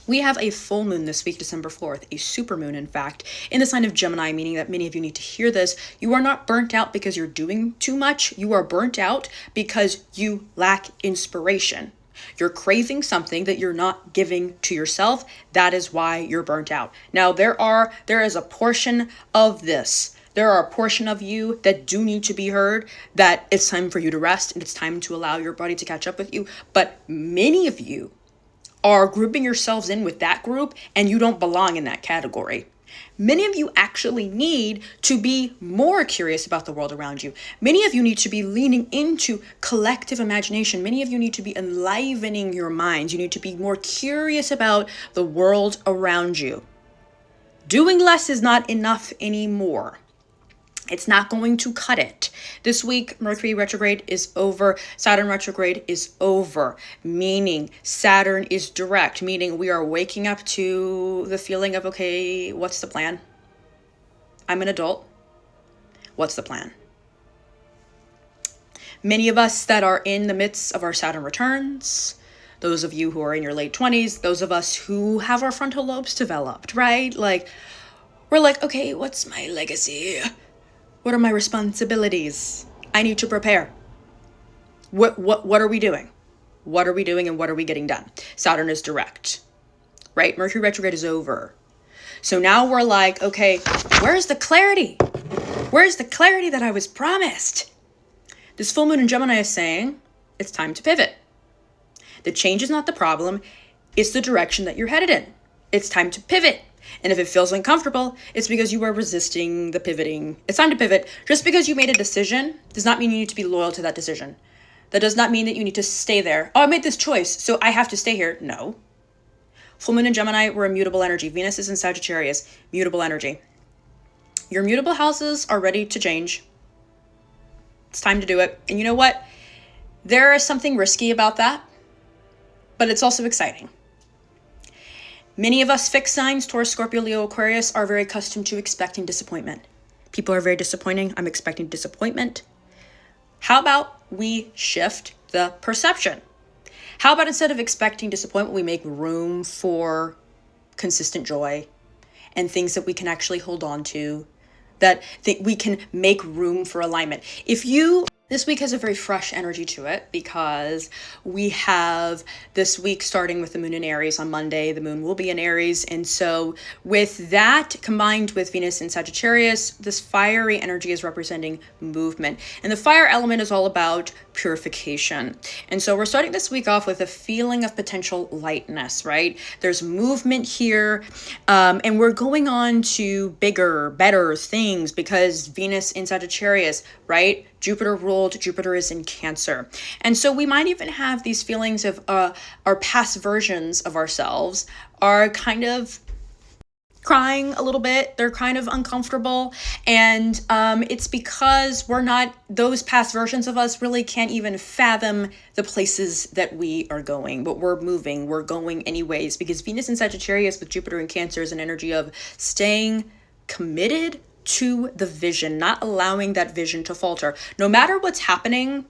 We have a full moon this week, December 4th, a supermoon, in fact, in the sign of Gemini, meaning that many of you need to hear this. You are not burnt out because you're doing too much. You are burnt out because you lack inspiration. You're craving something that you're not giving to yourself. That is why you're burnt out. Now, there is a portion of this. There are a portion of you that do need to be heard, that it's time for you to rest and it's time to allow your body to catch up with you. But many of you are grouping yourselves in with that group and you don't belong in that category. Many of you actually need to be more curious about the world around you. Many of you need to be leaning into collective imagination. Many of you need to be enlivening your minds. You need to be more curious about the world around you. Doing less is not enough anymore. It's not going to cut it. This week, Mercury retrograde is over. Saturn retrograde is over, meaning Saturn is direct, meaning we are waking up to the feeling of, okay, what's the plan? I'm an adult. What's the plan? Many of us that are in the midst of our Saturn returns, those of you who are in your late 20s, those of us who have our frontal lobes developed, right? We're like, okay, what's my legacy? What are my responsibilities? I need to prepare. What are we doing? What are we doing and what are we getting done? Saturn is direct, right? Mercury retrograde is over. So now we're like, okay, where's the clarity? Where's the clarity that I was promised? This full moon in Gemini is saying it's time to pivot. The change is not the problem. It's the direction that you're headed in. It's time to pivot. And if it feels uncomfortable, it's because you are resisting the pivoting. It's time to pivot. Just because you made a decision does not mean you need to be loyal to that decision. That does not mean that you need to stay there. Oh, I made this choice, so I have to stay here. No. Full moon in Gemini, we're a mutable energy. Venus is in Sagittarius, mutable energy. Your mutable houses are ready to change. It's time to do it. And you know what? There is something risky about that, but it's also exciting. Many of us fixed signs, Taurus, Scorpio, Leo, Aquarius, are very accustomed to expecting disappointment. People are very disappointing. I'm expecting disappointment. How about we shift the perception? How about instead of expecting disappointment, we make room for consistent joy and things that we can actually hold on to, that we can make room for alignment. This week has a very fresh energy to it because we have this week starting with the moon in Aries on Monday. The moon will be in Aries. And so with that combined with Venus in Sagittarius, this fiery energy is representing movement. And the fire element is all about purification. And so we're starting this week off with a feeling of potential lightness, right? There's movement here. And we're going on to bigger, better things because Venus in Sagittarius, right? Jupiter ruled, Jupiter is in Cancer. And so we might even have these feelings of our past versions of ourselves are kind of crying a little bit. They're kind of uncomfortable. And it's because those past versions of us really can't even fathom the places that we are going. But we're moving, we're going anyways, because Venus in Sagittarius with Jupiter in Cancer is an energy of staying committed to the vision, not allowing that vision to falter. No matter what's happening,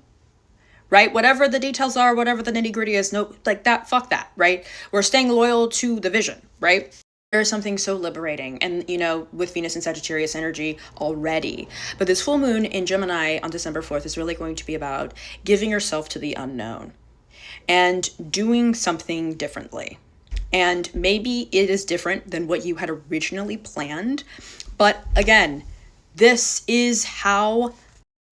right? Whatever the details are, whatever the nitty gritty is, fuck that, right? We're staying loyal to the vision, right? There's something so liberating and, with Venus and Sagittarius energy already. But this full moon in Gemini on December 4th is really going to be about giving yourself to the unknown and doing something differently. And maybe it is different than what you had originally planned. But again, this is how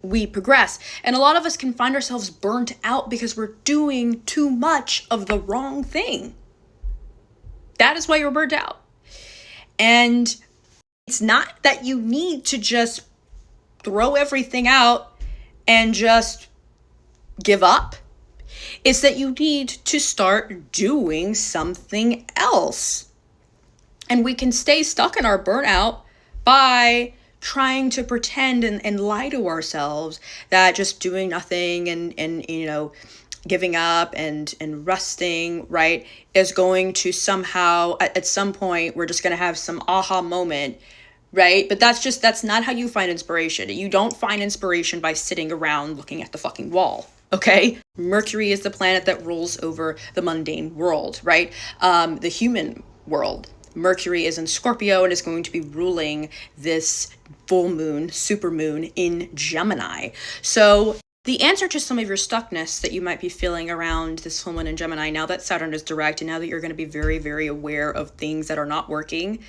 we progress. And a lot of us can find ourselves burnt out because we're doing too much of the wrong thing. That is why you're burnt out. And it's not that you need to just throw everything out and just give up. It's that you need to start doing something else. And we can stay stuck in our burnout by trying to pretend and lie to ourselves that just doing nothing and giving up and resting, right, is going to somehow, at some point, we're just going to have some aha moment, right? But that's not how you find inspiration. You don't find inspiration by sitting around looking at the fucking wall, okay? Mercury is the planet that rules over the mundane world, right? The human world. Mercury is in Scorpio and is going to be ruling this full moon, super moon in Gemini. So the answer to some of your stuckness that you might be feeling around this full moon in Gemini, now that Saturn is direct, and now that you're going to be very, very aware of things that are not working,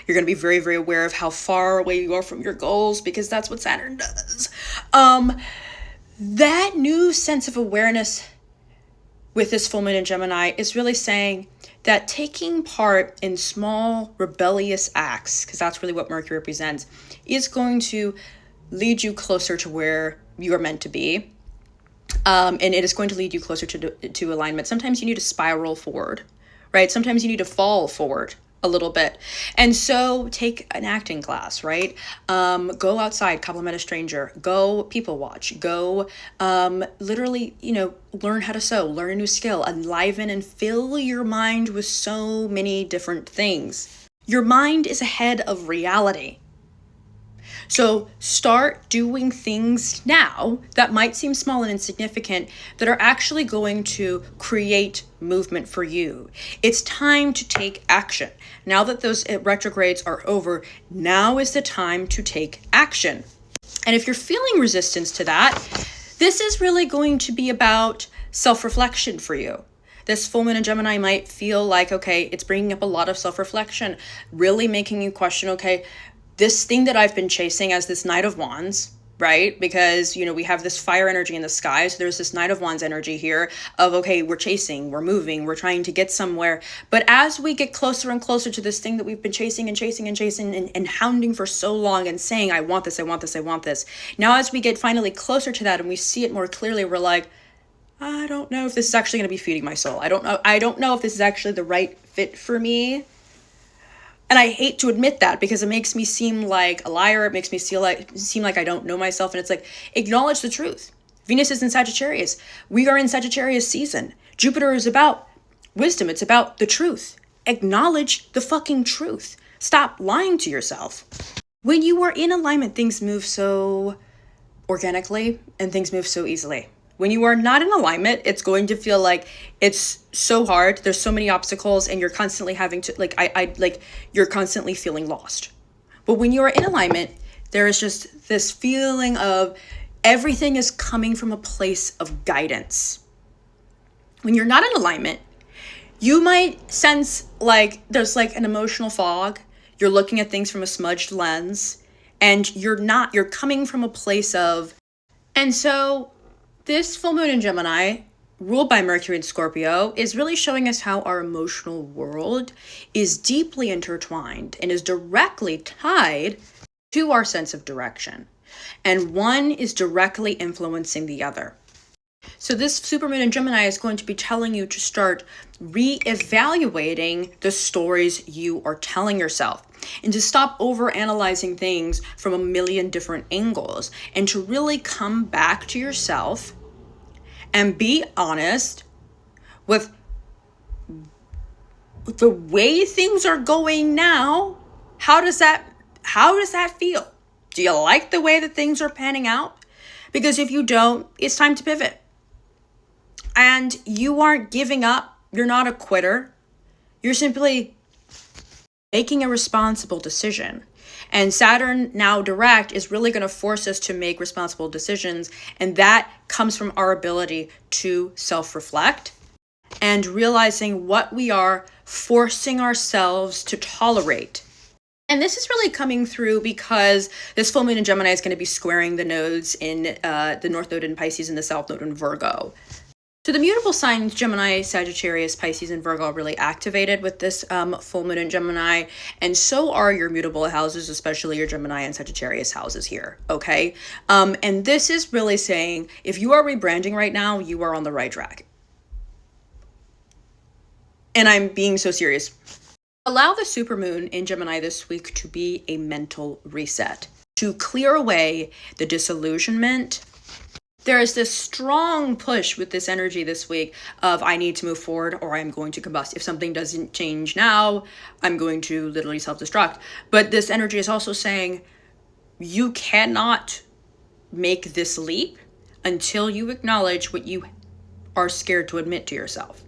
you're going to be very, very aware of how far away you are from your goals, because that's what Saturn does. That new sense of awareness with this full moon in Gemini is really saying that taking part in small rebellious acts, because that's really what Mercury represents, is going to lead you closer to where you are meant to be. And it is going to lead you closer to alignment. Sometimes you need to spiral forward, right? Sometimes you need to fall forward a little bit. And so take an acting class, right? Go outside, compliment a stranger, go people watch, go literally, learn how to sew, learn a new skill, enliven and fill your mind with so many different things. Your mind is ahead of reality. So start doing things now that might seem small and insignificant that are actually going to create movement for you. It's time to take action. Now that those retrogrades are over, now is the time to take action. And if you're feeling resistance to that, this is really going to be about self-reflection for you. This full moon in Gemini might feel like, okay, it's bringing up a lot of self-reflection, really making you question, okay, this thing that I've been chasing as this Knight of Wands, right? Because, we have this fire energy in the sky. So there's this Knight of Wands energy here of, okay, we're chasing, we're moving, we're trying to get somewhere. But as we get closer and closer to this thing that we've been chasing and hounding for so long and saying, I want this, I want this, I want this. Now, as we get finally closer to that and we see it more clearly, we're like, I don't know if this is actually going to be feeding my soul. I don't know if this is actually the right fit for me. And I hate to admit that because it makes me seem like a liar. It makes me seem like I don't know myself. And it's like, acknowledge the truth. Venus is in Sagittarius. We are in Sagittarius season. Jupiter is about wisdom. It's about the truth. Acknowledge the fucking truth. Stop lying to yourself. When you are in alignment, things move so organically and things move so easily. When you are not in alignment, it's going to feel like it's so hard. There's so many obstacles and you're constantly having to you're constantly feeling lost. But when you are in alignment, there is just this feeling of everything is coming from a place of guidance. When you're not in alignment, you might sense like there's like an emotional fog. You're looking at things from a smudged lens and you're coming from a place of, and so this full moon in Gemini, ruled by Mercury in Scorpio, is really showing us how our emotional world is deeply intertwined and is directly tied to our sense of direction. And one is directly influencing the other. So this supermoon in Gemini is going to be telling you to start reevaluating the stories you are telling yourself and to stop overanalyzing things from a million different angles and to really come back to yourself and be honest with the way things are going now. How does that feel? Do you like the way that things are panning out? Because if you don't, it's time to pivot. And you aren't giving up. You're not a quitter. You're simply making a responsible decision. And Saturn now direct is really going to force us to make responsible decisions. And that comes from our ability to self-reflect and realizing what we are forcing ourselves to tolerate. And this is really coming through because this full moon in Gemini is going to be squaring the nodes in the North Node in Pisces and the South Node in Virgo. So the mutable signs, Gemini, Sagittarius, Pisces, and Virgo, are really activated with this full moon in Gemini. And so are your mutable houses, especially your Gemini and Sagittarius houses here, okay? And this is really saying, if you are rebranding right now, you are on the right track. And I'm being so serious. Allow the supermoon in Gemini this week to be a mental reset, to clear away the disillusionment. There is this strong push with this energy this week of I need to move forward or I'm going to combust. If something doesn't change now, I'm going to literally self-destruct. But this energy is also saying you cannot make this leap until you acknowledge what you are scared to admit to yourself.